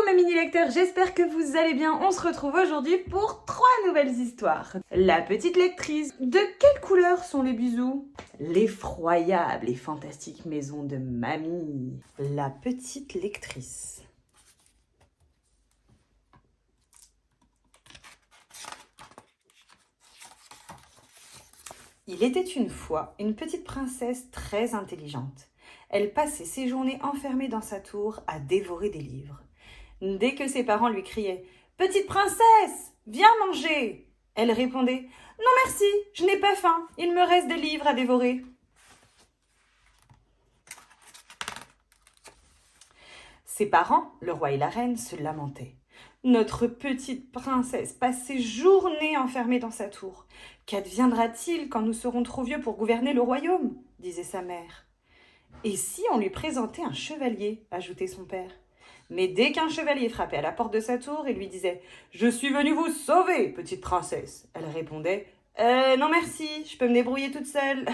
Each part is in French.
mes mini-lecteurs, j'espère que vous allez bien. On se retrouve aujourd'hui pour 3 nouvelles histoires. La petite lectrice. De quelle couleur sont les bisous? L'effroyable et fantastique maison de mamie. La petite lectrice. Il était une fois une petite princesse très intelligente. Elle passait ses journées enfermée dans sa tour à dévorer des livres. Dès que ses parents lui criaient « Petite princesse, viens manger !» elle répondait « Non merci, je n'ai pas faim, il me reste des livres à dévorer. » Ses parents, le roi et la reine, se lamentaient. Notre petite princesse passe ses journées enfermée dans sa tour. Qu'adviendra-t-il quand nous serons trop vieux pour gouverner le royaume? Disait sa mère. Et si on lui présentait un chevalier? Ajoutait son père. Mais dès qu'un chevalier frappait à la porte de sa tour et lui disait « Je suis venu vous sauver, petite princesse !» elle répondait « Non merci, je peux me débrouiller toute seule. »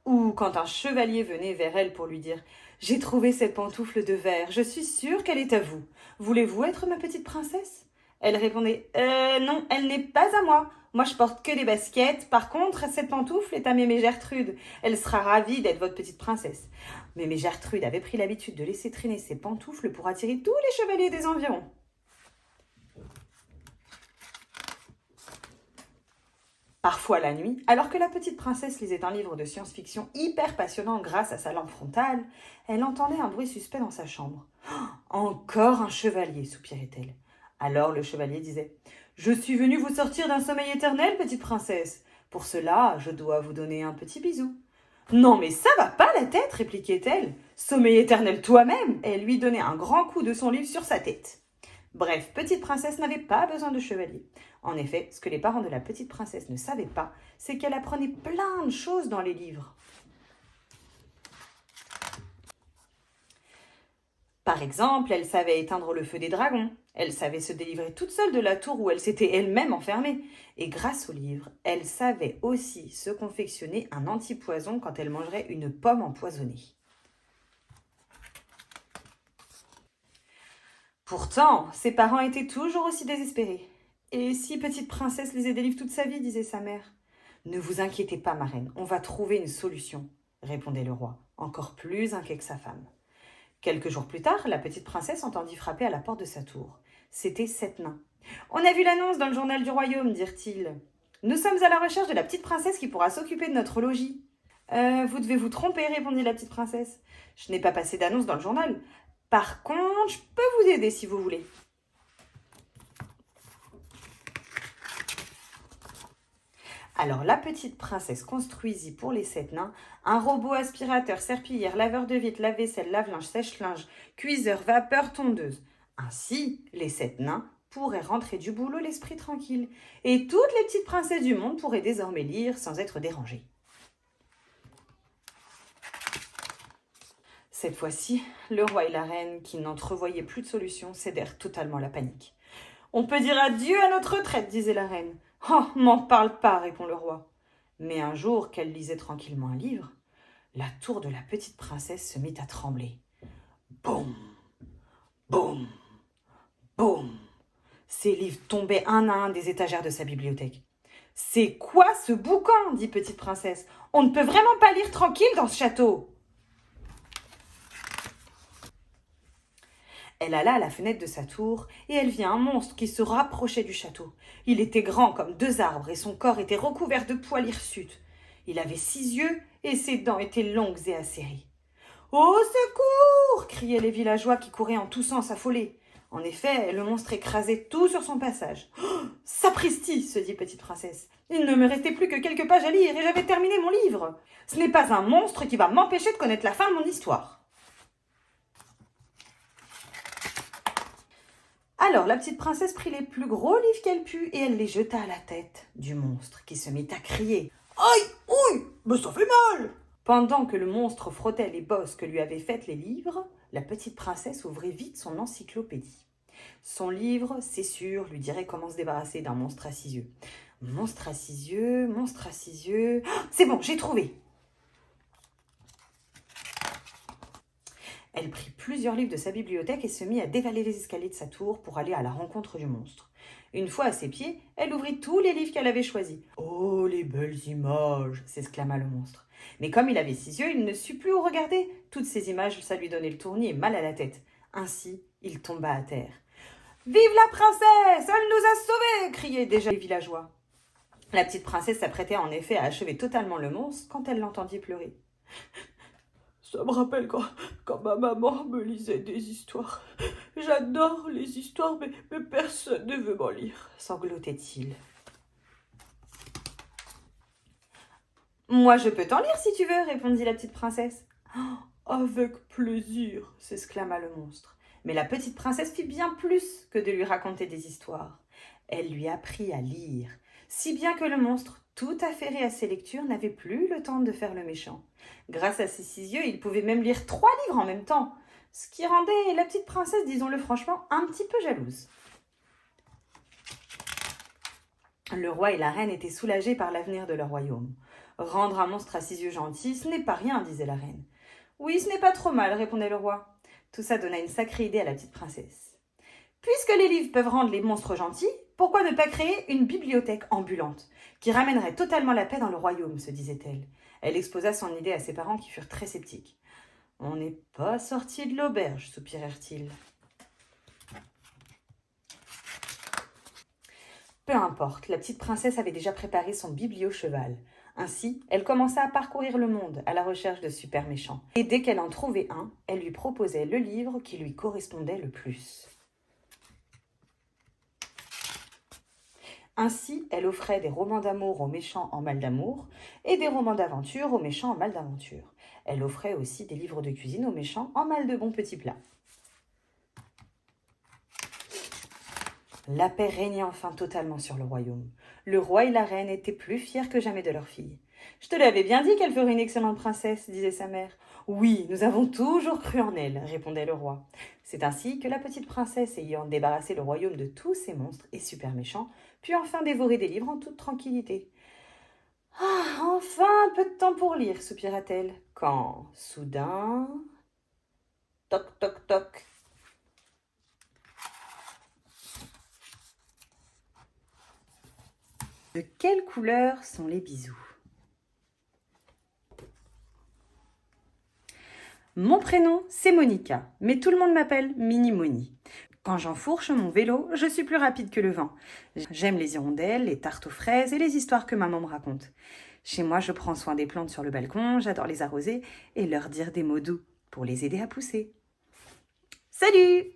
Ou quand un chevalier venait vers elle pour lui dire « J'ai trouvé cette pantoufle de verre, je suis sûre qu'elle est à vous. Voulez-vous être ma petite princesse ?» Elle répondait « Non, elle n'est pas à moi. Moi, je porte que des baskets. Par contre, cette pantoufle est à Mémé Gertrude. Elle sera ravie d'être votre petite princesse. » Mémé Gertrude avait pris l'habitude de laisser traîner ses pantoufles pour attirer tous les chevaliers des environs. Parfois la nuit, alors que la petite princesse lisait un livre de science-fiction hyper passionnant grâce à sa lampe frontale, elle entendait un bruit suspect dans sa chambre. « Encore un chevalier !» soupirait-elle. Alors le chevalier disait « Je suis venu vous sortir d'un sommeil éternel, petite princesse. Pour cela, je dois vous donner un petit bisou. »« Non, mais ça va pas la tête !» répliquait-elle. « Sommeil éternel toi-même !» Et elle lui donnait un grand coup de son livre sur sa tête. Bref, petite princesse n'avait pas besoin de chevalier. En effet, ce que les parents de la petite princesse ne savaient pas, c'est qu'elle apprenait plein de choses dans les livres. Par exemple, elle savait éteindre le feu des dragons, elle savait se délivrer toute seule de la tour où elle s'était elle-même enfermée. Et grâce au livre, elle savait aussi se confectionner un antipoison quand elle mangerait une pomme empoisonnée. Pourtant, ses parents étaient toujours aussi désespérés. Et si petite princesse lisait des livres toute sa vie, disait sa mère. Ne vous inquiétez pas, ma reine, on va trouver une solution, répondait le roi, encore plus inquiet que sa femme. Quelques jours plus tard, la petite princesse entendit frapper à la porte de sa tour. C'étaient 7 nains. « On a vu l'annonce dans le journal du royaume, dirent-ils. Nous sommes à la recherche de la petite princesse qui pourra s'occuper de notre logis. »« Vous devez vous tromper, répondit la petite princesse. Je n'ai pas passé d'annonce dans le journal. Par contre, je peux vous aider si vous voulez. » Alors la petite princesse construisit pour les 7 nains un robot aspirateur, serpillière, laveur de vitres, lave-vaisselle, lave-linge, sèche-linge, cuiseur, vapeur, tondeuse. Ainsi, les 7 nains pourraient rentrer du boulot l'esprit tranquille et toutes les petites princesses du monde pourraient désormais lire sans être dérangées. Cette fois-ci, le roi et la reine, qui n'entrevoyaient plus de solution, cédèrent totalement à la panique. « On peut dire adieu à notre retraite, disait la reine. « Oh, m'en parle pas, répond le roi. Mais un jour qu'elle lisait tranquillement un livre, la tour de la petite princesse se mit à trembler. Boum, boum, boum. Ses livres tombaient un à un des étagères de sa bibliothèque. « C'est quoi ce boucan ?» dit petite princesse. « On ne peut vraiment pas lire tranquille dans ce château. » Elle alla à la fenêtre de sa tour et elle vit un monstre qui se rapprochait du château. Il était grand comme 2 arbres et son corps était recouvert de poils hirsutes. Il avait 6 yeux et ses dents étaient longues et acérées. « Au secours !» criaient les villageois qui couraient en toussant s'affoler. En effet, le monstre écrasait tout sur son passage. Oh, « Sapristi !» se dit petite princesse. « Il ne me restait plus que quelques pages à lire et j'avais terminé mon livre. Ce n'est pas un monstre qui va m'empêcher de connaître la fin de mon histoire. » Alors la petite princesse prit les plus gros livres qu'elle put et elle les jeta à la tête du monstre qui se mit à crier « Aïe, ouille, mais ça fait mal !» Pendant que le monstre frottait les bosses que lui avaient faites les livres, la petite princesse ouvrit vite son encyclopédie. Son livre, c'est sûr, lui dirait comment se débarrasser d'un monstre à 6 yeux. Monstre à 6 yeux, monstre à 6 yeux... Oh, c'est bon, j'ai trouvé. Elle prit plusieurs livres de sa bibliothèque et se mit à dévaler les escaliers de sa tour pour aller à la rencontre du monstre. Une fois à ses pieds, elle ouvrit tous les livres qu'elle avait choisis. « Oh, les belles images !» s'exclama le monstre. Mais comme il avait 6 yeux, il ne sut plus où regarder. Toutes ces images, ça lui donnait le tournis et mal à la tête. Ainsi, il tomba à terre. « Vive la princesse! Elle nous a sauvés !» criaient déjà les villageois. La petite princesse s'apprêtait en effet à achever totalement le monstre quand elle l'entendit pleurer. « Ça me rappelle quand ma maman me lisait des histoires. J'adore les histoires, mais personne ne veut m'en lire, » sanglotait-il. « Moi, je peux t'en lire si tu veux, » répondit la petite princesse. « Avec plaisir, » s'exclama le monstre. Mais la petite princesse fit bien plus que de lui raconter des histoires. Elle lui apprit à lire, si bien que le monstre, tout affairé à ses lectures, n'avait plus le temps de faire le méchant. Grâce à ses 6 yeux, il pouvait même lire 3 livres en même temps, ce qui rendait la petite princesse, disons-le franchement, un petit peu jalouse. Le roi et la reine étaient soulagés par l'avenir de leur royaume. « Rendre un monstre à 6 yeux gentil, ce n'est pas rien, » disait la reine. « Oui, ce n'est pas trop mal, » répondait le roi. Tout ça donna une sacrée idée à la petite princesse. « Puisque les livres peuvent rendre les monstres gentils, pourquoi ne pas créer une bibliothèque ambulante qui ramènerait totalement la paix dans le royaume ?» se disait-elle. Elle exposa son idée à ses parents qui furent très sceptiques. « On n'est pas sorti de l'auberge, » soupirèrent-ils. Peu importe, la petite princesse avait déjà préparé son biblio-cheval. Ainsi, elle commença à parcourir le monde à la recherche de super méchants. Et dès qu'elle en trouvait un, elle lui proposait le livre qui lui correspondait le plus. Ainsi, elle offrait des romans d'amour aux méchants en mal d'amour et des romans d'aventure aux méchants en mal d'aventure. Elle offrait aussi des livres de cuisine aux méchants en mal de bons petits plats. La paix régnait enfin totalement sur le royaume. Le roi et la reine étaient plus fiers que jamais de leur fille. « Je te l'avais bien dit qu'elle ferait une excellente princesse, » disait sa mère. « Oui, nous avons toujours cru en elle, » répondait le roi. C'est ainsi que la petite princesse, ayant débarrassé le royaume de tous ces monstres et super méchants, put enfin dévorer des livres en toute tranquillité. « Ah, enfin un peu de temps pour lire, » soupira-t-elle, quand, soudain... Toc, toc, toc. De quelle couleur sont les bisous? Mon prénom, c'est Monica, mais tout le monde m'appelle Mini Moni. Quand j'enfourche mon vélo, je suis plus rapide que le vent. J'aime les hirondelles, les tartes aux fraises et les histoires que maman me raconte. Chez moi, je prends soin des plantes sur le balcon, j'adore les arroser et leur dire des mots doux pour les aider à pousser. Salut!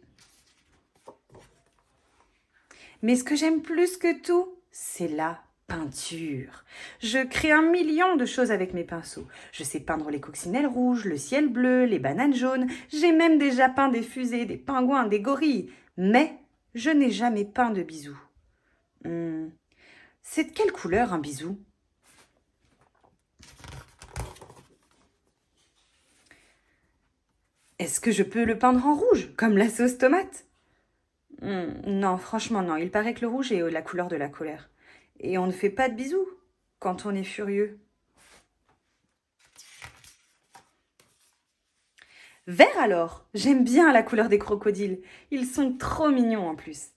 Mais ce que j'aime plus que tout, c'est la peinture. Je crée 1 million de choses avec mes pinceaux. Je sais peindre les coccinelles rouges, le ciel bleu, les bananes jaunes. J'ai même déjà peint des fusées, des pingouins, des gorilles. Mais je n'ai jamais peint de bisous. C'est de quelle couleur un bisou? Est-ce que je peux le peindre en rouge, comme la sauce tomate? Non, franchement non. Il paraît que le rouge est la couleur de la colère. Et on ne fait pas de bisous quand on est furieux. Vert alors, j'aime bien la couleur des crocodiles. Ils sont trop mignons en plus.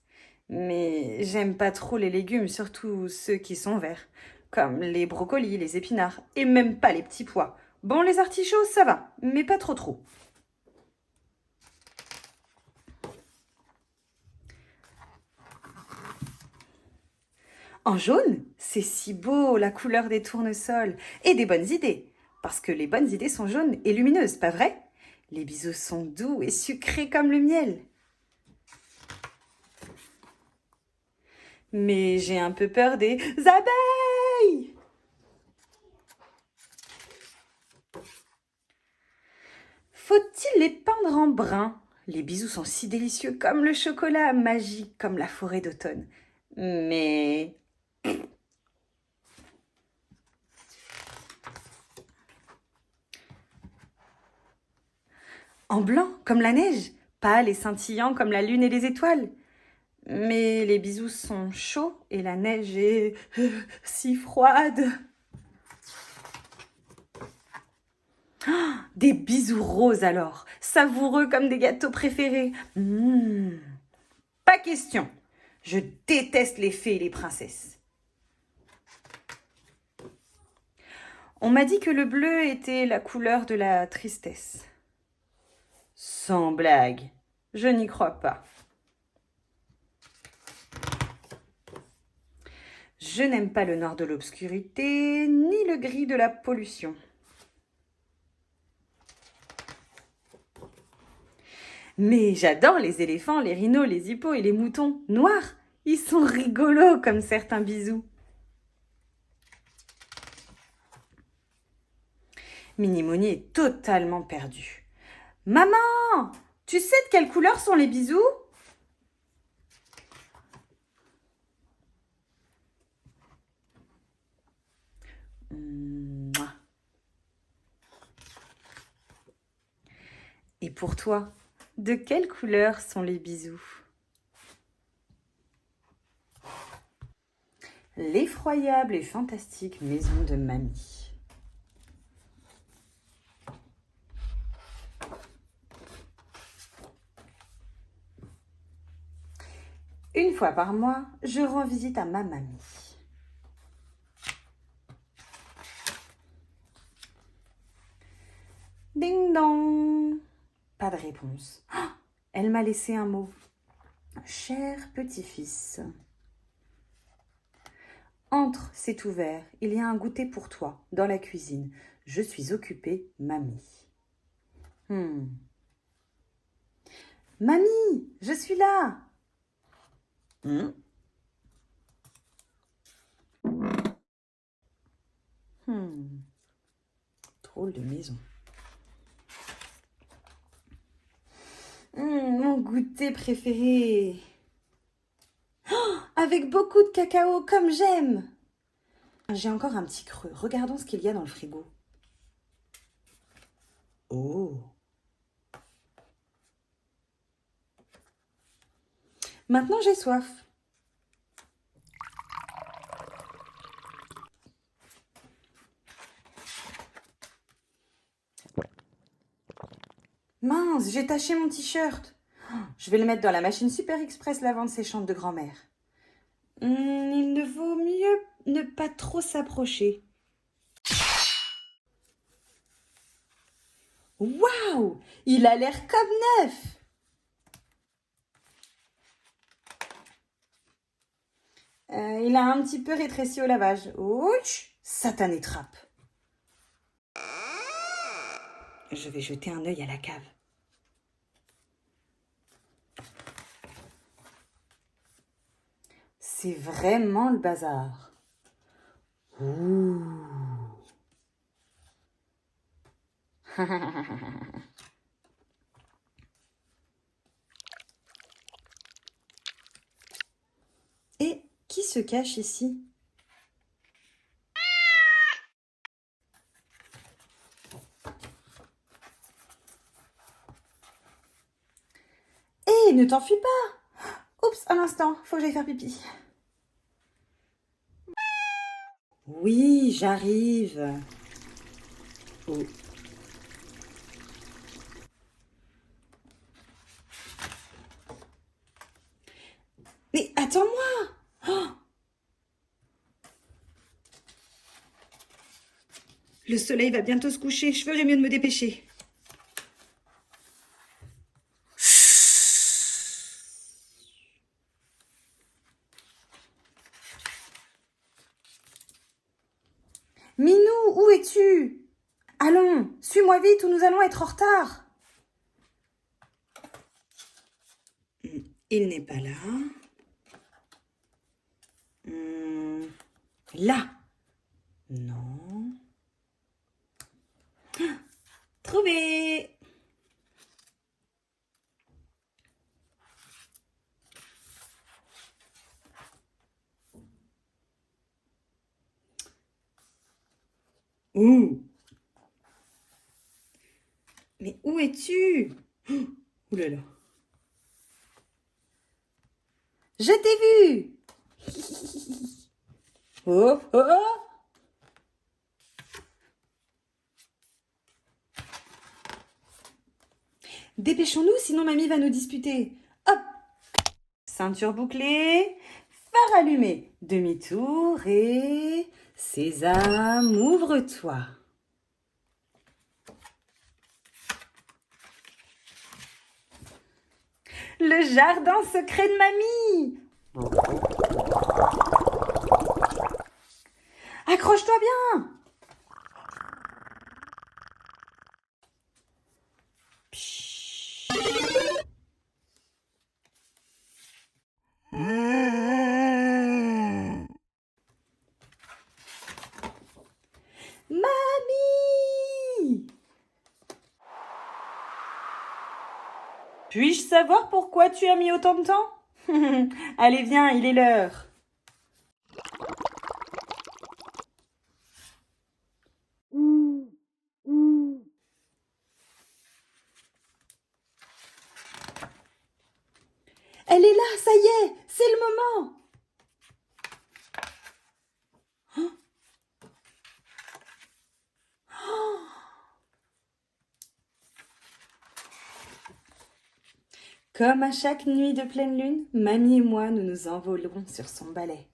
Mais j'aime pas trop les légumes, surtout ceux qui sont verts. Comme les brocolis, les épinards, et même pas les petits pois. Bon, les artichauts, ça va, mais pas trop trop. En jaune, c'est si beau, la couleur des tournesols. Et des bonnes idées. Parce que les bonnes idées sont jaunes et lumineuses, pas vrai? Les bisous sont doux et sucrés comme le miel. Mais j'ai un peu peur des abeilles. Faut-il les peindre en brun? Les bisous sont si délicieux comme le chocolat, magique comme la forêt d'automne. Mais... en blanc, comme la neige, pâle et scintillant comme la lune et les étoiles. Mais les bisous sont chauds et la neige est si froide. Des bisous roses alors, savoureux comme des gâteaux préférés. Pas question. Je déteste les fées et les princesses. On m'a dit que le bleu était la couleur de la tristesse. Sans blague, je n'y crois pas. Je n'aime pas le noir de l'obscurité, ni le gris de la pollution. Mais j'adore les éléphants, les rhinos, les hippos et les moutons noirs. Ils sont rigolos comme certains bisous. Minimouni est totalement perdue. Maman, tu sais de quelle couleur sont les bisous? Mouah. Et pour toi, de quelle couleur sont les bisous? L'effroyable et fantastique maison de mamie. Une fois par mois, je rends visite à ma mamie. Ding dong! Pas de réponse. Ah, elle m'a laissé un mot. Cher petit-fils. Entre, c'est ouvert. Il y a un goûter pour toi, dans la cuisine. Je suis occupée, mamie. Mamie, je suis là. Drôle de maison. Mon goûter préféré. Oh, avec beaucoup de cacao, comme j'aime. J'ai encore un petit creux. Regardons ce qu'il y a dans le frigo. Oh. Maintenant, j'ai soif. Mince, j'ai taché mon t-shirt. Je vais le mettre dans la machine Super Express lavande séchante de grand-mère. Il ne vaut mieux ne pas trop s'approcher. Waouh! Il a l'air comme neuf! Il a un petit peu rétréci au lavage. Ouch! Satanée trappe. Je vais jeter un œil à la cave. C'est vraiment le bazar. Ouh. Et qui se cache ici? Hé, ne t'enfuis pas! Oups, un instant, faut que j'aille faire pipi. Oui, j'arrive. Oh. Mais attends-moi! Oh, le soleil va bientôt se coucher, je ferais mieux de me dépêcher. Minou, où es-tu? Allons, suis-moi vite ou nous allons être en retard. Il n'est pas là. Là. Non. Trouvé. Ouh. Mais où es-tu? Ouh là là. Je t'ai vu. Oh, oh, oh. Dépêchons-nous, sinon mamie va nous disputer. Hop! Ceinture bouclée, phare allumé, demi-tour et... Sésame, ouvre-toi. Le jardin secret de mamie! Accroche-toi bien! Mamie! Puis-je savoir pourquoi tu as mis autant de temps? Allez, viens, il est l'heure. Elle est là, ça y est, c'est le moment. Comme à chaque nuit de pleine lune, mamie et moi, nous nous envolerons sur son balai.